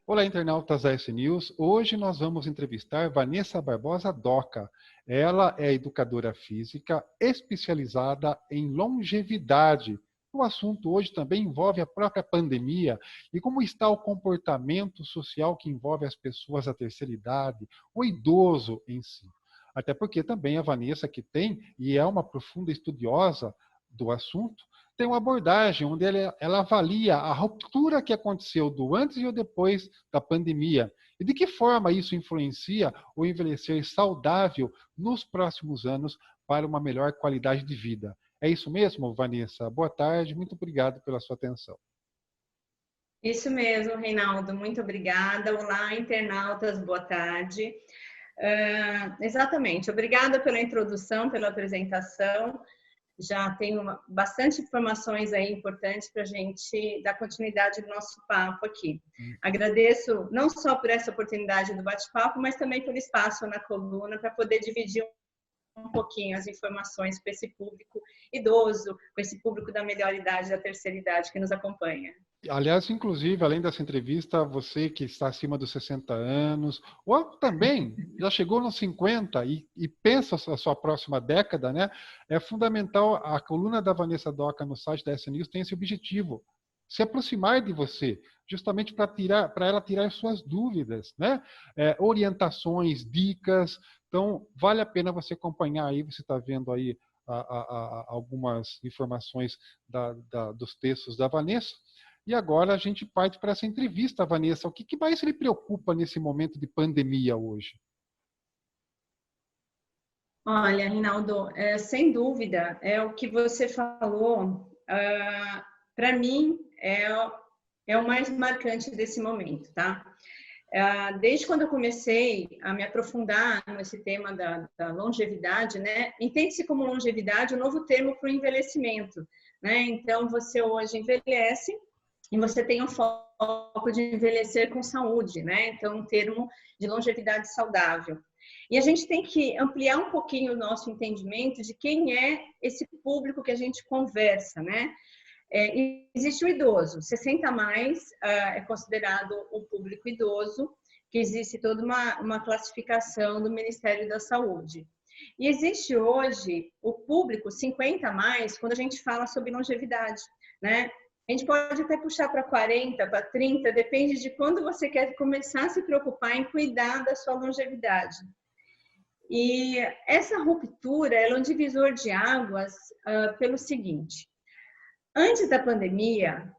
Olá, internautas da S News. Hoje nós vamos entrevistar Vanessa Barbosa Doca. Ela é educadora física especializada em longevidade. O assunto hoje também envolve a própria pandemia e como está o comportamento social que envolve as pessoas da terceira idade, o idoso em si. Até porque também a Vanessa, que tem e é uma profunda estudiosa do assunto, tem uma abordagem onde ela avalia a ruptura que aconteceu do antes e o depois da pandemia e de que forma isso influencia o envelhecer saudável nos próximos anos para uma melhor qualidade de vida. É isso mesmo, Vanessa? Boa tarde, muito obrigado pela sua atenção. Isso mesmo, Reinaldo, muito obrigada. Olá, internautas, boa tarde. Exatamente, obrigada pela introdução, pela apresentação. Já tenho bastante informações aí importantes para a gente dar continuidade no nosso papo aqui. Agradeço não só por essa oportunidade do bate-papo, mas também pelo espaço na coluna para poder dividir um pouquinho as informações com esse público idoso, com esse público da melhor idade, da terceira idade que nos acompanha. Aliás, inclusive, além dessa entrevista, você que está acima dos 60 anos, ou também já chegou nos 50 e pensa a sua próxima década, né? É fundamental, a coluna da Vanessa Doca no site da S News tem esse objetivo, se aproximar de você, justamente para ela tirar suas dúvidas, né? Orientações, dicas. Então, vale a pena você acompanhar aí, você está vendo aí algumas informações dos textos da Vanessa. E agora a gente parte para essa entrevista, Vanessa. O que mais lhe preocupa nesse momento de pandemia hoje? Olha, Rinaldo, sem dúvida, é o que você falou, para mim, é o mais marcante desse momento, tá? Desde quando eu comecei a me aprofundar nesse tema da longevidade, né? Entende-se como longevidade o novo termo para o envelhecimento, né? Então, você hoje envelhece e você tem um foco de envelhecer com saúde, né? Então, um termo de longevidade saudável. E a gente tem que ampliar um pouquinho o nosso entendimento de quem é esse público que a gente conversa, né? Existe o idoso, 60 a mais é considerado o público idoso, que existe toda uma classificação do Ministério da Saúde. E existe hoje o público 50 a mais quando a gente fala sobre longevidade, né? A gente pode até puxar para 40, para 30, depende de quando você quer começar a se preocupar em cuidar da sua longevidade. E essa ruptura ela é um divisor de águas pelo seguinte: antes da pandemia,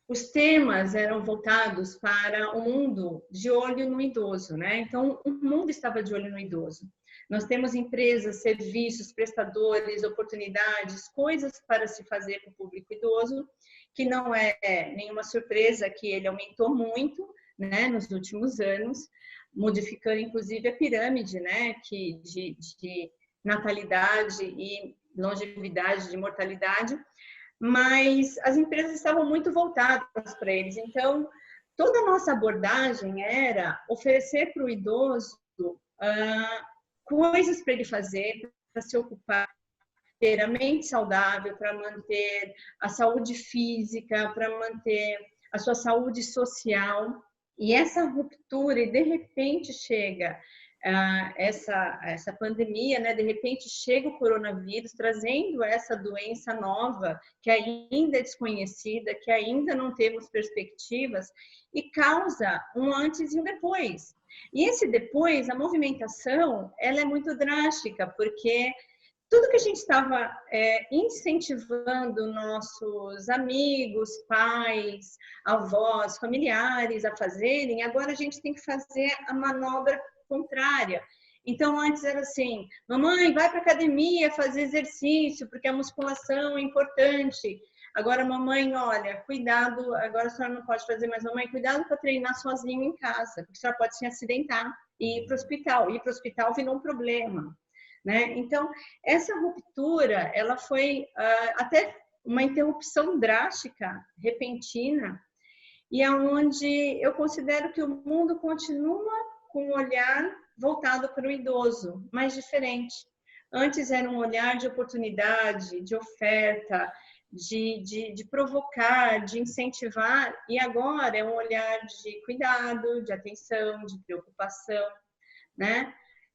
os temas eram voltados para o mundo de olho no idoso, né? Então, o mundo estava de olho no idoso. Nós temos empresas, serviços, prestadores, oportunidades, coisas para se fazer para o público idoso, que não é nenhuma surpresa que ele aumentou muito, né, nos últimos anos, modificando inclusive a pirâmide, né, de natalidade e longevidade, de mortalidade, mas as empresas estavam muito voltadas para eles. Então, toda a nossa abordagem era oferecer para o idoso coisas para ele fazer, para se ocupar, ter a mente saudável, para manter a saúde física, para manter a sua saúde social. E essa ruptura, e de repente chega essa pandemia, né? De repente chega o coronavírus trazendo essa doença nova que ainda é desconhecida, que ainda não temos perspectivas e causa um antes e um depois. E esse depois, a movimentação, ela é muito drástica, porque tudo que a gente estava incentivando nossos amigos, pais, avós, familiares a fazerem, agora a gente tem que fazer a manobra contrária. Então, antes era assim: mamãe, vai para a academia fazer exercício, porque a musculação é importante. Agora, mamãe, olha, cuidado, agora a senhora não pode fazer, mas mamãe, cuidado para treinar sozinho em casa, porque a senhora pode se acidentar e ir para o hospital. Ir para o hospital virou um problema, né? Então, essa ruptura, ela foi até uma interrupção drástica, repentina, e aonde eu considero que o mundo continua com um olhar voltado para o idoso, mas diferente. Antes era um olhar de oportunidade, de oferta, de provocar, de incentivar, e agora é um olhar de cuidado, de atenção, de preocupação, né?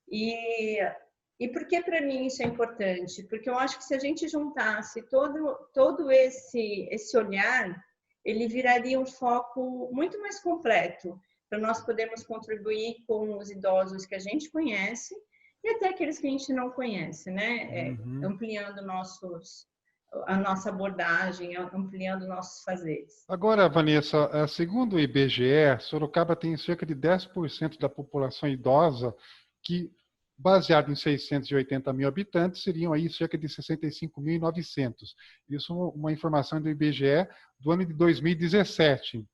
E, e por que para mim isso é importante? Porque eu acho que se a gente juntasse todo esse olhar, ele viraria um foco muito mais completo para nós podermos contribuir com os idosos que a gente conhece e até aqueles que a gente não conhece, né? Ampliando a nossa abordagem, ampliando nossos fazeres. Agora, Vanessa, segundo o IBGE, Sorocaba tem cerca de 10% da população idosa que, baseado em 680 mil habitantes, seriam aí cerca de 65.900. Isso é uma informação do IBGE do ano de 2017.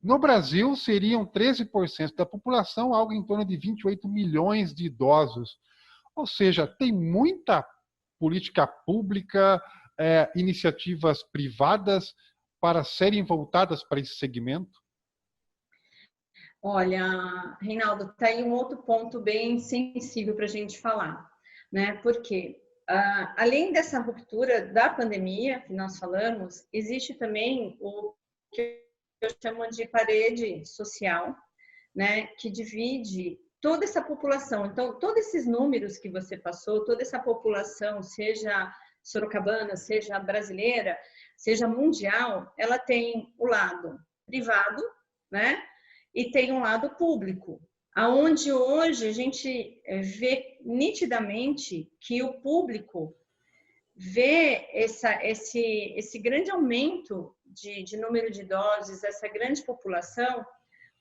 No Brasil, seriam 13% da população, algo em torno de 28 milhões de idosos. Ou seja, tem muita política pública, iniciativas privadas para serem voltadas para esse segmento? Olha, Reinaldo, está aí um outro ponto bem sensível para a gente falar, né? Porque, além dessa ruptura da pandemia que nós falamos, existe também o que eu chamo de parede social, né? Que divide toda essa população. Então, todos esses números que você passou, toda essa população, seja sorocabana, seja brasileira, seja mundial, ela tem o lado privado, né? E tem um lado público, aonde hoje a gente vê nitidamente que o público vê esse grande aumento de número de idosos, essa grande população,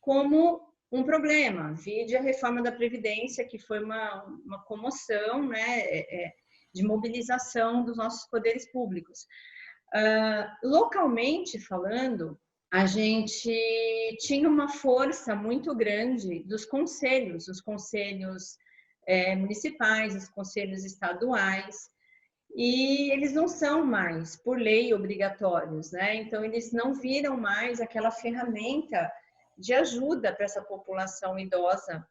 como um problema. Vide a reforma da Previdência, que foi uma comoção, né, de mobilização dos nossos poderes públicos. Localmente falando, a gente tinha uma força muito grande dos conselhos, os conselhos municipais, os conselhos estaduais, e eles não são mais, por lei, obrigatórios, né? Então, eles não viram mais aquela ferramenta de ajuda para essa população idosa,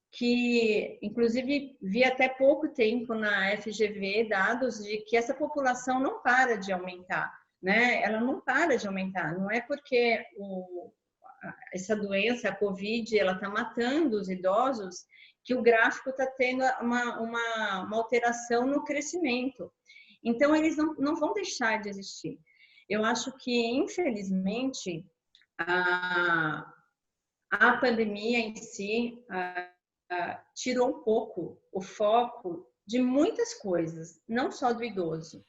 que, inclusive, vi até pouco tempo na FGV dados de que essa população não para de aumentar, né? Ela não para de aumentar, não é porque essa doença, a Covid, ela está matando os idosos, que o gráfico está tendo uma alteração no crescimento. Então, eles não vão deixar de existir. Eu acho que, infelizmente, a pandemia em si tirou um pouco o foco de muitas coisas, não só do idoso.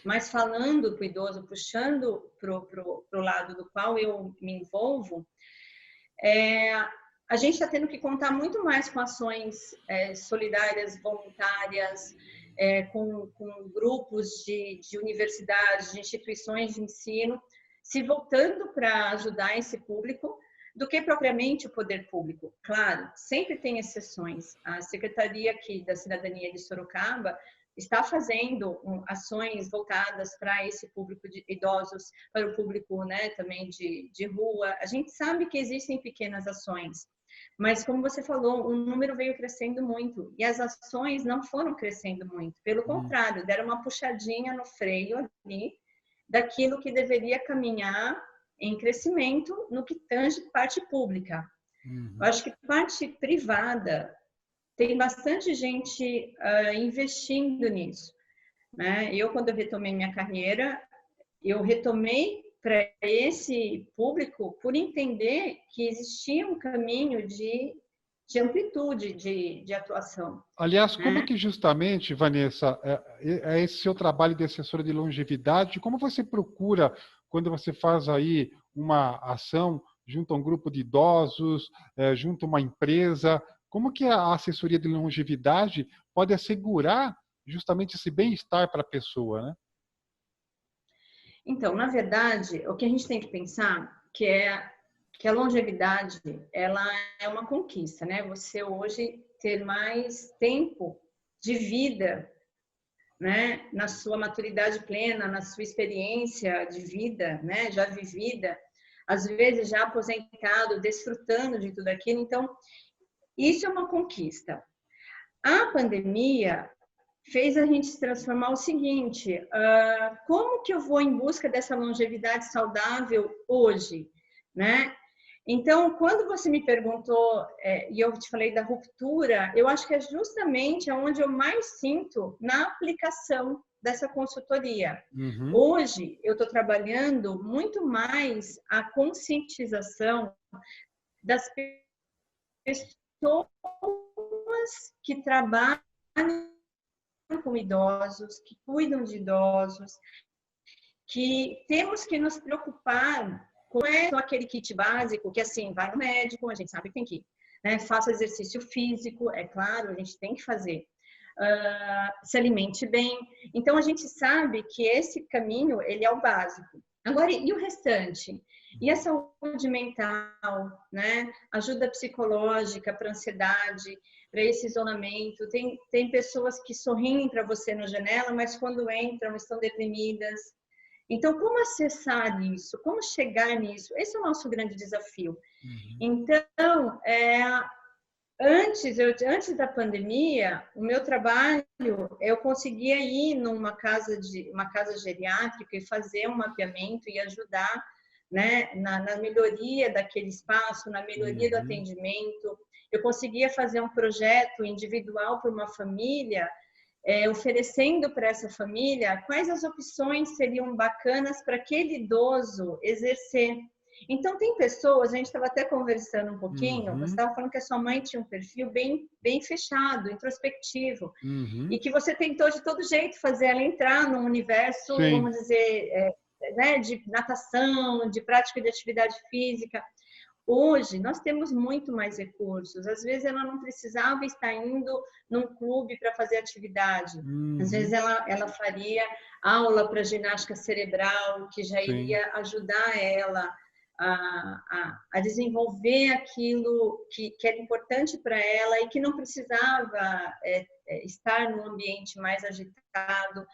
Mas falando para o idoso, puxando para o lado do qual eu me envolvo, a gente está tendo que contar muito mais com ações solidárias, voluntárias, com grupos de universidades, de instituições de ensino, se voltando para ajudar esse público, do que propriamente o poder público. Claro, sempre tem exceções. A Secretaria aqui da Cidadania de Sorocaba está fazendo ações voltadas para esse público de idosos, para o público, né, também de rua. A gente sabe que existem pequenas ações, mas como você falou, o número veio crescendo muito e as ações não foram crescendo muito. Pelo contrário, deram uma puxadinha no freio ali daquilo que deveria caminhar em crescimento no que tange parte pública. Eu acho que parte privada tem bastante gente investindo nisso, né? Eu, quando eu retomei minha carreira, eu retomei para esse público por entender que existia um caminho de amplitude de atuação. Aliás, como que justamente, Vanessa, esse seu trabalho de assessora de longevidade, como você procura, quando você faz aí uma ação junto a um grupo de idosos, junto a uma empresa, como que a assessoria de longevidade pode assegurar justamente esse bem-estar para a pessoa, né? Então, na verdade, o que a gente tem que pensar que a longevidade, ela é uma conquista, né? Você hoje ter mais tempo de vida, né? Na sua maturidade plena, na sua experiência de vida, né? Já vivida, às vezes já aposentado, desfrutando de tudo aquilo. Então, isso é uma conquista. A pandemia, fez a gente se transformar o seguinte, como que eu vou em busca dessa longevidade saudável hoje, né? Então, quando você me perguntou, e eu te falei da ruptura, eu acho que é justamente onde eu mais sinto na aplicação dessa consultoria. Uhum. Hoje, eu estou trabalhando muito mais a conscientização das pessoas que trabalham com idosos, que cuidam de idosos, que temos que nos preocupar com só aquele kit básico que, assim, vai no médico, a gente sabe que tem que ir, né? Faça exercício físico, é claro, a gente tem que fazer. Se alimente bem. Então, a gente sabe que esse caminho, ele é o básico. Agora, e o restante? E a saúde mental, né? Ajuda psicológica para ansiedade, para esse isolamento. Tem pessoas que sorriem para você na janela, mas quando entram estão deprimidas. Então, como acessar isso? Como chegar nisso? Esse é o nosso grande desafio. Uhum. Então, antes da pandemia, o meu trabalho, eu conseguia ir numa uma casa geriátrica e fazer um mapeamento e ajudar, né, na melhoria daquele espaço, na melhoria do atendimento. Eu conseguia fazer um projeto individual para uma família, oferecendo para essa família quais as opções seriam bacanas para aquele idoso exercer. Então, tem pessoas, a gente estava até conversando um pouquinho, você estava falando que a sua mãe tinha um perfil bem fechado, introspectivo, e que você tentou de todo jeito fazer ela entrar num universo, Sim. vamos dizer, né, de natação, de prática de atividade física. Hoje, nós temos muito mais recursos. Às vezes, ela não precisava estar indo num clube para fazer atividade. Às vezes, ela faria aula para ginástica cerebral, que já Sim. iria ajudar ela a desenvolver aquilo que era importante para ela e que não precisava estar num ambiente mais agitado.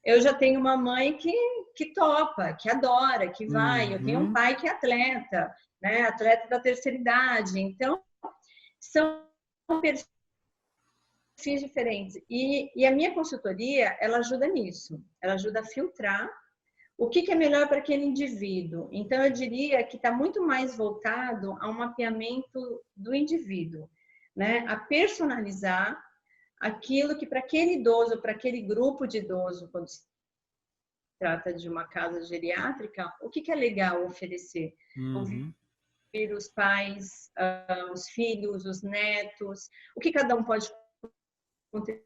Eu já tenho uma mãe que topa, que adora, que vai. Eu tenho um pai que é atleta, né? Atleta da terceira idade. Então, são perfis diferentes. E a minha consultoria, ela ajuda nisso. Ela ajuda a filtrar o que é melhor para aquele indivíduo. Então, eu diria que está muito mais voltado a um mapeamento do indivíduo, né? A personalizar aquilo que para aquele idoso, para aquele grupo de idoso, quando se trata de uma casa geriátrica, o que é legal oferecer? Ouvir os pais, os filhos, os netos, o que cada um pode contribuir,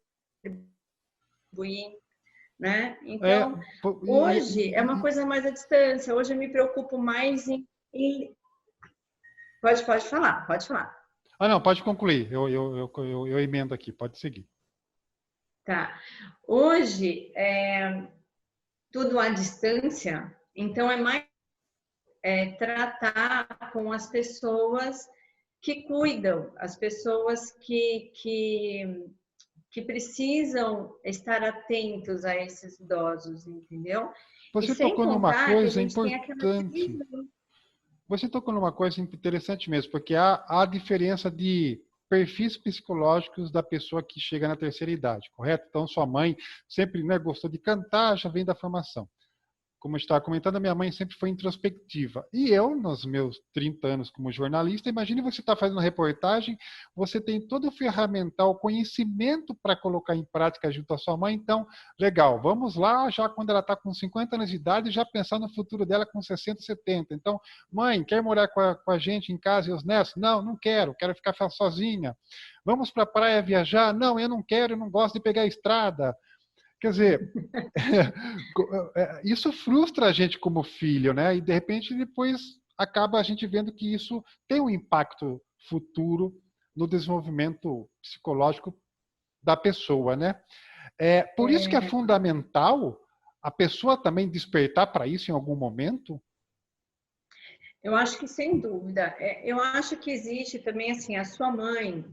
né? Então, hoje é uma coisa mais à distância. Hoje eu me preocupo mais em... Pode falar, pode falar. Não, pode concluir. Eu emendo aqui, pode seguir. Tá. Hoje, tudo à distância, então é mais tratar com as pessoas que cuidam, as pessoas que precisam estar atentos a esses idosos, entendeu? Você tocou numa coisa importante. Você tocou numa coisa interessante mesmo, porque há diferença de perfis psicológicos da pessoa que chega na terceira idade, correto? Então, sua mãe sempre, né, gostou de cantar, já vem da formação. Como eu estava comentando, a minha mãe sempre foi introspectiva. E eu, nos meus 30 anos como jornalista, imagine você estar fazendo reportagem, você tem todo o ferramental, conhecimento para colocar em prática junto à sua mãe. Então, legal, vamos lá, já quando ela está com 50 anos de idade, já pensar no futuro dela com 60, 70. Então, mãe, quer morar com a gente em casa e os netos? Não, não quero, quero ficar sozinha. Vamos para a praia viajar? Não, eu não quero, eu não gosto de pegar a estrada. Quer dizer, isso frustra a gente como filho, né? E de repente depois acaba a gente vendo que isso tem um impacto futuro no desenvolvimento psicológico da pessoa, né? Por isso que é fundamental a pessoa também despertar para isso em algum momento. Eu acho que sem dúvida. Eu acho que existe também assim a sua mãe.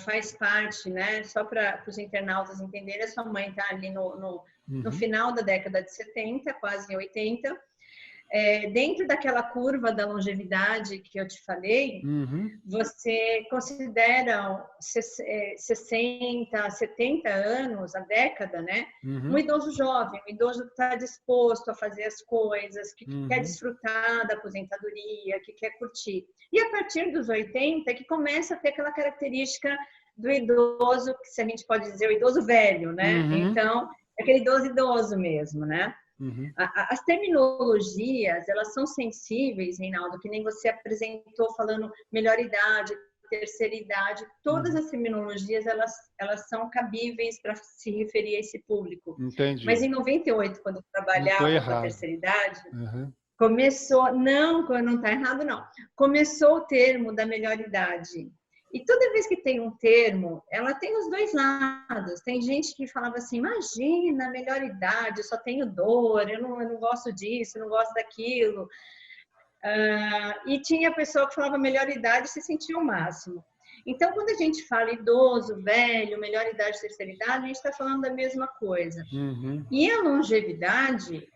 Faz parte, né? Só para os internautas entenderem, a sua mãe está ali no final da década de 70, quase 80. dentro daquela curva da longevidade que eu te falei, você considera 60, 70 anos, a década, né? Um idoso jovem, um idoso que está disposto a fazer as coisas, que quer desfrutar da aposentadoria, que quer curtir. E a partir dos 80 que começa a ter aquela característica do idoso, que se a gente pode dizer, o idoso velho, né? Então, aquele idoso mesmo, né? As terminologias, elas são sensíveis, Reinaldo, que nem você apresentou falando melhor idade, terceira idade, todas as terminologias, elas são cabíveis para se referir a esse público. Entendi. Mas em 98, quando eu trabalhava com a terceira idade, começou, não está errado, não, começou o termo da melhor idade. E toda vez que tem um termo, ela tem os dois lados. Tem gente que falava assim, imagina, melhor idade, eu só tenho dor, eu não gosto disso, eu não gosto daquilo. E tinha pessoa que falava melhor idade e se sentia o máximo. Então, quando a gente fala idoso, velho, melhor idade, terceira idade, a gente está falando da mesma coisa. E a longevidade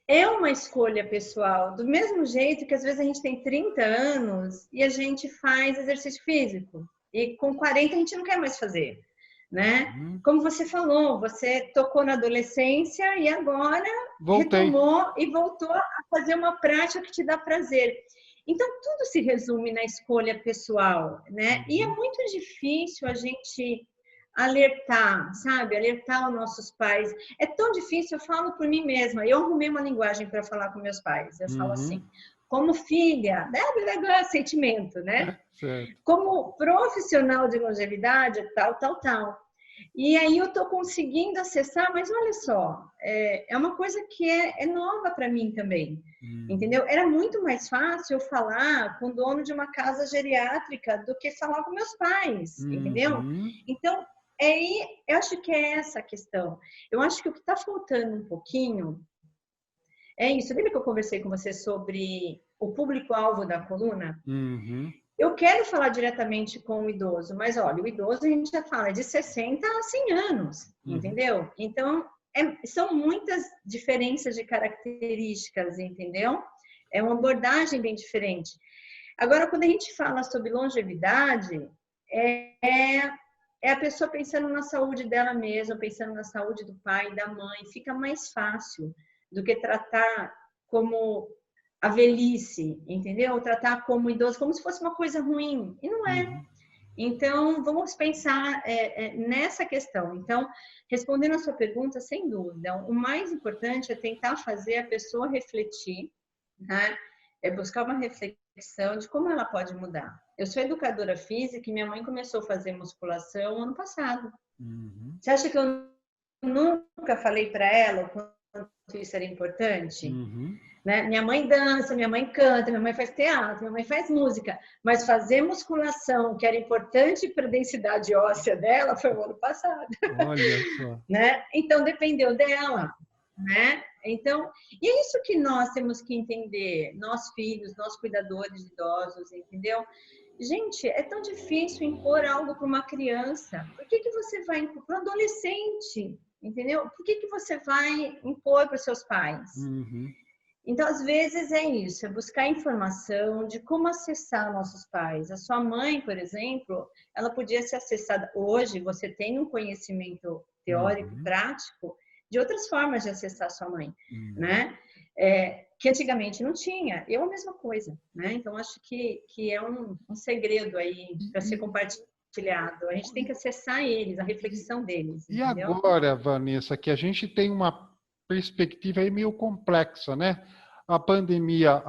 é uma escolha pessoal, do mesmo jeito que às vezes a gente tem 30 anos e a gente faz exercício físico e com 40 a gente não quer mais fazer, né? Como você falou, você tocou na adolescência e agora retomou e voltou a fazer uma prática que te dá prazer. Então, tudo se resume na escolha pessoal, né? E é muito difícil a gente alertar, sabe? Alertar os nossos pais. É tão difícil, eu falo por mim mesma. Eu arrumei uma linguagem para falar com meus pais. Eu falo assim, como filha, né? Sentimento, né? Como profissional de longevidade, tal. E aí eu estou conseguindo acessar, mas olha só, é uma coisa que é nova para mim também, entendeu? Era muito mais fácil eu falar com o dono de uma casa geriátrica do que falar com meus pais, entendeu? Então, eu acho que é essa a questão. Eu acho que o que está faltando um pouquinho é isso. Lembra que eu conversei com você sobre o público-alvo da coluna? Eu quero falar diretamente com o idoso, mas olha, o idoso a gente já fala de 60 a 100 anos, entendeu? Então, são muitas diferenças de características, entendeu? É uma abordagem bem diferente. Agora, quando a gente fala sobre longevidade, é a pessoa pensando na saúde dela mesma, pensando na saúde do pai, da mãe. Fica mais fácil do que tratar como a velhice, entendeu? Tratar como idoso como se fosse uma coisa ruim. E não é. Então, vamos pensar nessa questão. Então, respondendo a sua pergunta, sem dúvida, o mais importante é tentar fazer a pessoa refletir, né? É buscar uma reflexão de como ela pode mudar. Eu sou educadora física e minha mãe começou a fazer musculação ano passado. Você acha que eu nunca falei para ela o quanto isso era importante? Né? Minha mãe dança, minha mãe canta, minha mãe faz teatro, minha mãe faz música, mas fazer musculação, que era importante para a densidade óssea dela, foi o ano passado. Olha só. Né? Então, dependeu dela. Né? Então, e é isso que nós temos que entender, nós filhos, nós cuidadores de idosos, entendeu? Gente, é tão difícil impor algo para uma criança. Por que você vai impor para um adolescente? Entendeu? Por que você vai impor para os seus pais? Então, às vezes é isso, é buscar informação de como acessar nossos pais. A sua mãe, por exemplo, ela podia ser acessada. Hoje, você tem um conhecimento teórico, prático, de outras formas de acessar sua mãe, né? Que antigamente não tinha. Eu a mesma coisa, né? Então, acho que é um segredo aí para ser compartilhado. A gente tem que acessar eles, a reflexão deles. E entendeu? agora, Vanessa, que a gente tem uma perspectiva aí meio complexa, né? A pandemia,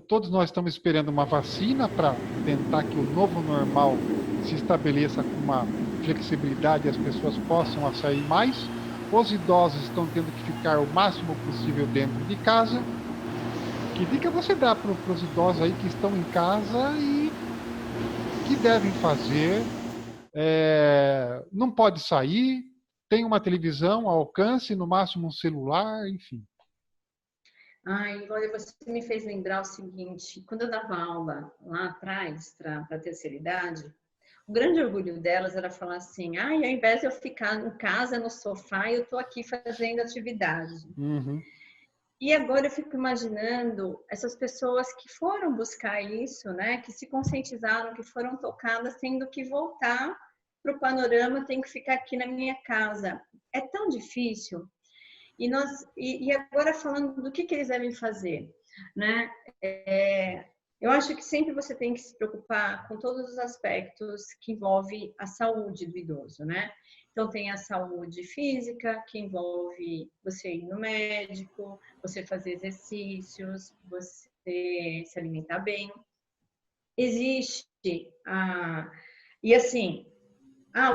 todos nós estamos esperando uma vacina para tentar que o novo normal se estabeleça com uma flexibilidade e as pessoas possam sair mais. Os idosos estão tendo que ficar o máximo possível dentro de casa. Que dica você dá para os idosos aí que estão em casa e que devem fazer? Não pode sair, tem uma televisão ao alcance, no máximo um celular, enfim. Olha, você me fez lembrar o seguinte, quando eu dava aula lá atrás, para a terceira idade, o grande orgulho delas era falar assim, ao invés de eu ficar em casa, no sofá, eu estou aqui fazendo atividade. E agora eu fico imaginando essas pessoas que foram buscar isso, né? Que se conscientizaram, que foram tocadas, tendo que voltar para o panorama, tem que ficar aqui na minha casa. É tão difícil. E agora falando do que eles devem fazer, né? Eu acho que sempre você tem que se preocupar com todos os aspectos que envolvem a saúde do idoso, né? Então, tem a saúde física, que envolve você ir no médico, você fazer exercícios, você se alimentar bem. Existe a... E assim,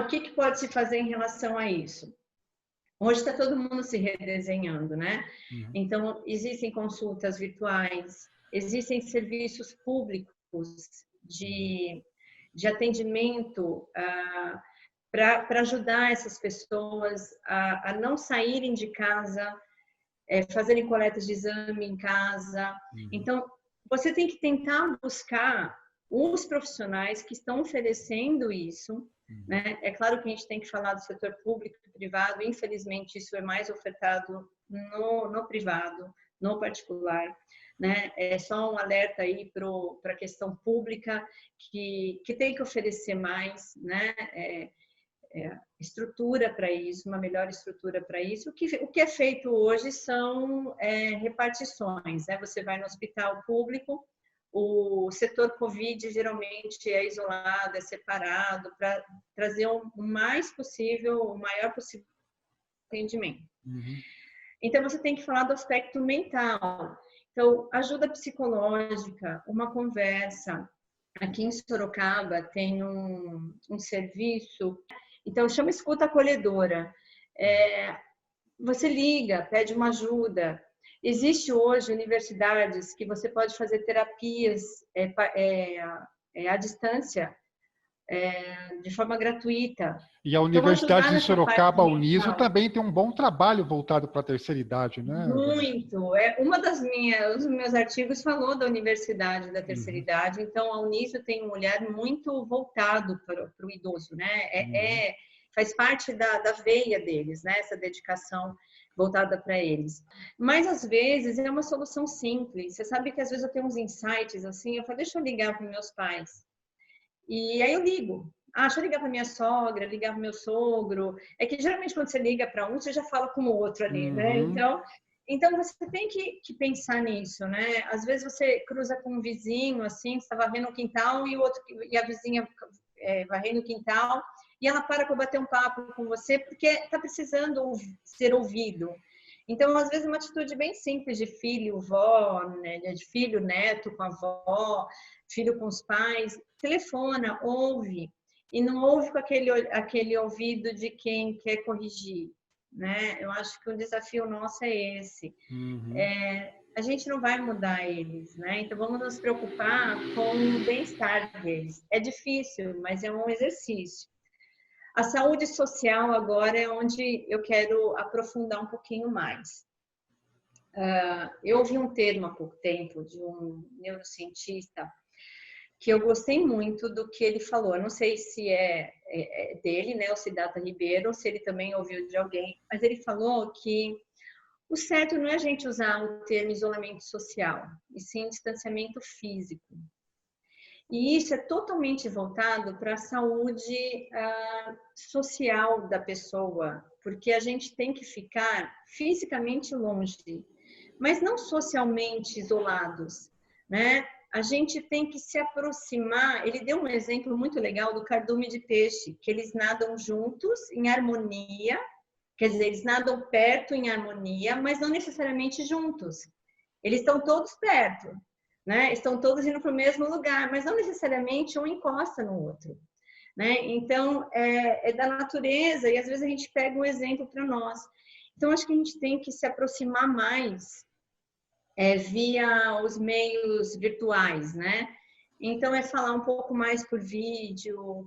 o que pode se fazer em relação a isso? Hoje está todo mundo se redesenhando, né? Uhum. Então, existem consultas virtuais, existem serviços públicos de atendimento para ajudar essas pessoas a não saírem de casa, fazerem coletas de exame em casa. Uhum. Então, você tem que tentar buscar os profissionais que estão oferecendo isso, né? É claro que a gente tem que falar do setor público e privado, infelizmente isso é mais ofertado no privado, no particular, né? É só um alerta aí para a questão pública que tem que oferecer mais, né? Estrutura para isso, uma melhor estrutura para isso. O que é feito hoje são repartições, né? Você vai no hospital público, o setor Covid geralmente é isolado, é separado, para trazer o mais possível, o maior possível atendimento. Uhum. Então, você tem que falar do aspecto mental. Então, ajuda psicológica, uma conversa. Aqui em Sorocaba tem um serviço, então chama escuta acolhedora. Você liga, pede uma ajuda. Existe hoje universidades que você pode fazer terapias à distância, de forma gratuita. E a Então, Universidade ajudar de nessa parte Sorocaba, a Uniso, mental. também tem um bom trabalho voltado para a terceira idade, né, Vanessa? Muito. Um dos meus artigos falou da Universidade da Terceira Uhum. Idade. Então, a Uniso tem um olhar muito voltado para o idoso, né? Uhum. Faz parte da veia deles, né? Essa dedicação voltada para eles. Mas, às vezes, é uma solução simples. Você sabe que, às vezes, eu tenho uns insights, assim, eu falo, deixa eu ligar para meus pais. E aí eu ligo. Deixa eu ligar para minha sogra, ligar para meu sogro. É que geralmente quando você liga para um, você já fala com o outro ali, né? Uhum. Então você tem que pensar nisso, né? Às vezes você cruza com um vizinho, assim, você está varrendo o quintal e a vizinha varrendo o quintal e ela para bater um papo com você porque está precisando ser ouvido. Então, às vezes, uma atitude bem simples de filho, vó, né? De filho, neto com a avó, filho com os pais, telefona, ouve, e não ouve com aquele ouvido de quem quer corrigir, né? Eu acho que o desafio nosso é esse. Uhum. A gente não vai mudar eles, né? Então vamos nos preocupar com o bem-estar deles. É difícil, mas é um exercício. A saúde social agora é onde eu quero aprofundar um pouquinho mais. Eu ouvi um termo há pouco tempo de um neurocientista que eu gostei muito do que ele falou. Eu não sei se é dele, né, o Siddhartha Ribeiro, ou se ele também ouviu de alguém, mas ele falou que o certo não é a gente usar o termo isolamento social, e sim distanciamento físico. E isso é totalmente voltado para a saúde social da pessoa, porque a gente tem que ficar fisicamente longe, mas não socialmente isolados, né? A gente tem que se aproximar. Ele deu um exemplo muito legal do cardume de peixe, que eles nadam juntos, em harmonia, quer dizer, eles nadam perto em harmonia, mas não necessariamente juntos. Eles estão todos perto, né? Estão todos indo para o mesmo lugar, mas não necessariamente um encosta no outro, né? Então, é da natureza e às vezes a gente pega um exemplo para nós. Então, acho que a gente tem que se aproximar mais via os meios virtuais, né? Então, é falar um pouco mais por vídeo,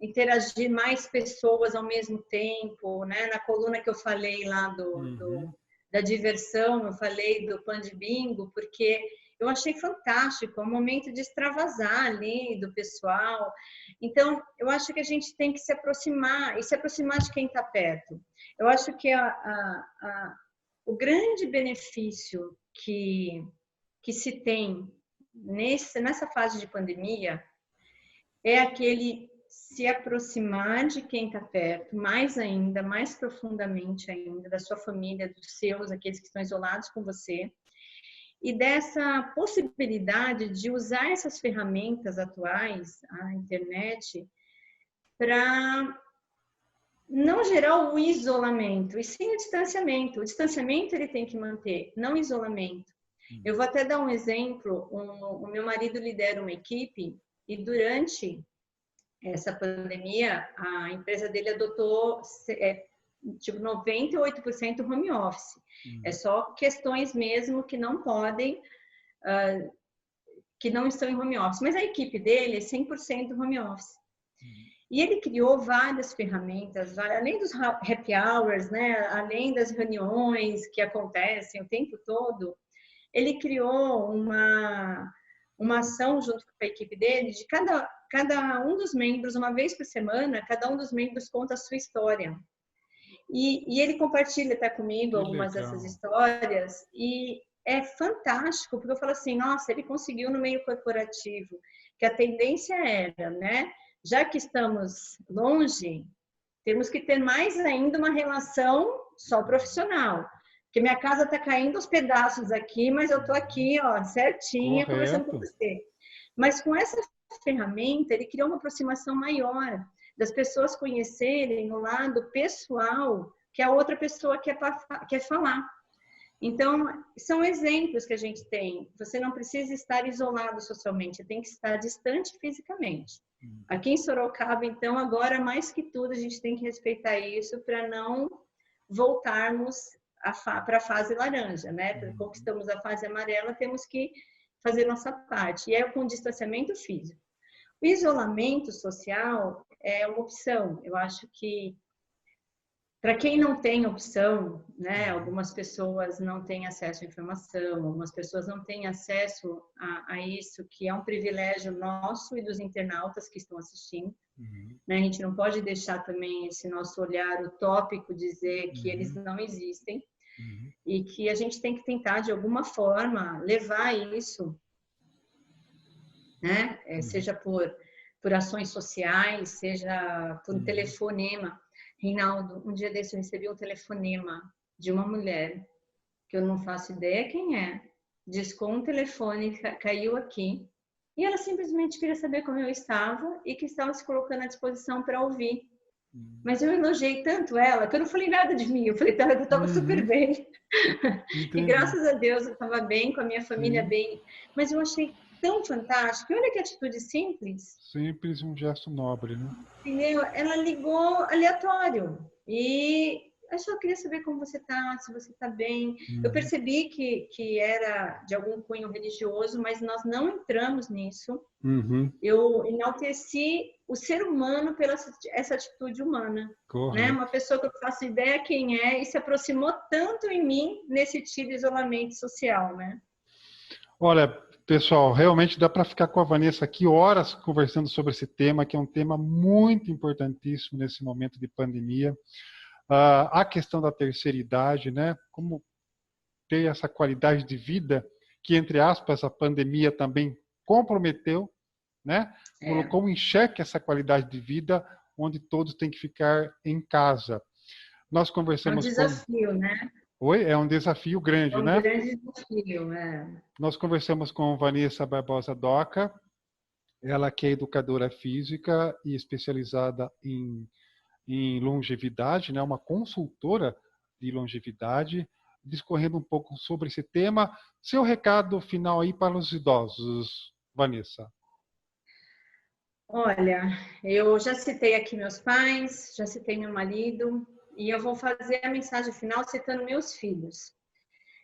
interagir mais pessoas ao mesmo tempo, né? Na coluna que eu falei lá Uhum. da diversão, eu falei do Pan de Bingo, porque eu achei fantástico, é um momento de extravasar ali do pessoal. Então, eu acho que a gente tem que se aproximar, e se aproximar de quem está perto. Eu acho que o grande benefício que se tem nessa fase de pandemia é aquele se aproximar de quem está perto, mais ainda, mais profundamente ainda, da sua família, dos seus, aqueles que estão isolados com você, e dessa possibilidade de usar essas ferramentas atuais, a internet, para não gerar o isolamento, e sim o distanciamento. O distanciamento ele tem que manter, não isolamento. Eu vou até dar um exemplo. O meu marido lidera uma equipe e durante essa pandemia a empresa dele adotou tipo 98% home office. É só questões mesmo que não podem, que não estão em home office. Mas a equipe dele é 100% home office. E ele criou várias ferramentas, além dos happy hours, né? Além das reuniões que acontecem o tempo todo, ele criou uma ação junto com a equipe dele de cada um dos membros, uma vez por semana, cada um dos membros conta a sua história. E ele compartilha até comigo algumas dessas histórias e é fantástico, porque eu falo assim, nossa, ele conseguiu no meio corporativo, que a tendência era, né? Já que estamos longe, temos que ter mais ainda uma relação só profissional. Porque minha casa está caindo aos pedaços aqui, mas eu estou aqui, ó, certinha, conversando com você. Mas com essa ferramenta, ele criou uma aproximação maior das pessoas conhecerem o lado pessoal que a outra pessoa quer falar. Então, são exemplos que a gente tem. Você não precisa estar isolado socialmente, tem que estar distante fisicamente. Aqui em Sorocaba, então, agora mais que tudo, a gente tem que respeitar isso para não voltarmos para a fase laranja, né? Porque conquistamos a fase amarela, temos que fazer nossa parte. E é com distanciamento físico. O isolamento social é uma opção. Eu acho que para quem não tem opção, né, algumas pessoas não têm acesso à informação, algumas pessoas não têm acesso a isso, que é um privilégio nosso e dos internautas que estão assistindo. Né? A gente não pode deixar também esse nosso olhar utópico dizer que eles não existem e que a gente tem que tentar, de alguma forma, levar isso, né? Seja por ações sociais, seja por um telefonema. Reinaldo, um dia desse eu recebi um telefonema de uma mulher, que eu não faço ideia quem é, discou um telefone, caiu aqui, e ela simplesmente queria saber como eu estava e que estava se colocando à disposição para ouvir. Mas eu elogiei tanto ela, que eu não falei nada de mim, eu falei para ela que eu estava super bem. E graças a Deus eu estava bem, com a minha família bem, mas eu achei tão fantástico. E olha que atitude simples. Simples, um gesto nobre, né? Entendeu? Ela ligou aleatório e eu só queria saber como você está, se você está bem. Eu percebi que era de algum cunho religioso, mas nós não entramos nisso. Eu enalteci o ser humano pela essa atitude humana. Né? Uma pessoa que eu faço ideia quem é e se aproximou tanto em mim nesse tipo de isolamento social, né? Olha, pessoal, realmente dá para ficar com a Vanessa aqui horas conversando sobre esse tema, que é um tema muito importantíssimo nesse momento de pandemia. A questão da terceira idade, né? Como ter essa qualidade de vida que, entre aspas, a pandemia também comprometeu, né? Colocou em xeque essa qualidade de vida, onde todos têm que ficar em casa. Nós conversamos é um desafio, né? Oi? É um desafio grande, né? É um grande desafio, Nós conversamos com Vanessa Barbosa Doca, ela que é educadora física e especializada em longevidade, né? Uma consultora de longevidade, discorrendo um pouco sobre esse tema. Seu recado final aí para os idosos, Vanessa. Olha, eu já citei aqui meus pais, já citei meu marido, e eu vou fazer a mensagem final citando meus filhos.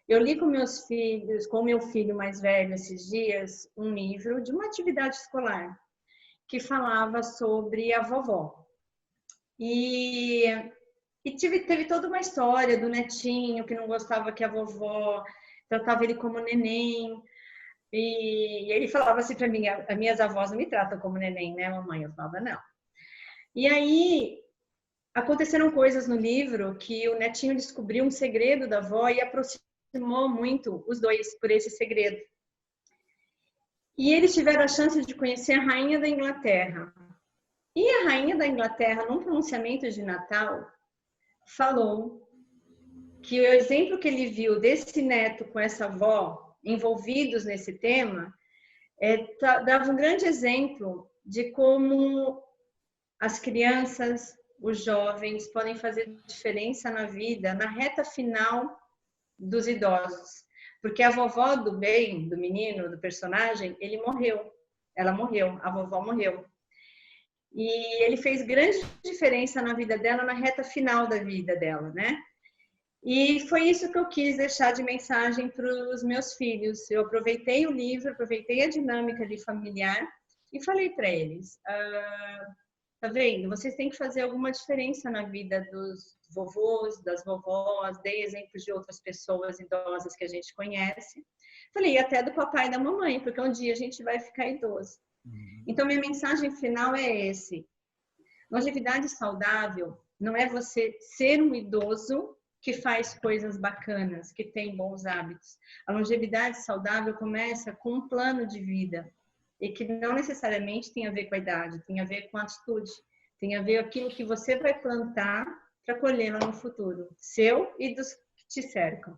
Eu li com meus filhos, com meu filho mais velho esses dias, um livro de uma atividade escolar que falava sobre a vovó. E teve toda uma história do netinho que não gostava que a vovó tratava ele como neném. E ele falava assim para mim, as minhas avós não me tratam como neném, né, mamãe? Eu falava, não. E aí, aconteceram coisas no livro que o netinho descobriu um segredo da avó e aproximou muito os dois por esse segredo. E eles tiveram a chance de conhecer a rainha da Inglaterra. E a rainha da Inglaterra, num pronunciamento de Natal, falou que o exemplo que ele viu desse neto com essa avó envolvidos nesse tema dava um grande exemplo de como as crianças, os jovens podem fazer diferença na vida, na reta final dos idosos. Porque a vovó do bem, do menino, do personagem, ele morreu. Ela morreu, a vovó morreu. E ele fez grande diferença na vida dela, na reta final da vida dela, né? E foi isso que eu quis deixar de mensagem para os meus filhos. Eu aproveitei o livro, aproveitei a dinâmica ali familiar e falei para eles: tá vendo? Vocês têm que fazer alguma diferença na vida dos vovôs, das vovós, dei exemplos de outras pessoas idosas que a gente conhece. Falei, até do papai e da mamãe, porque um dia a gente vai ficar idoso. Então, minha mensagem final é esse. Longevidade saudável não é você ser um idoso que faz coisas bacanas, que tem bons hábitos. A longevidade saudável começa com um plano de vida e que não necessariamente tem a ver com a idade, tem a ver com a atitude, tem a ver com aquilo que você vai plantar para colher lá no futuro, seu e dos que te cercam.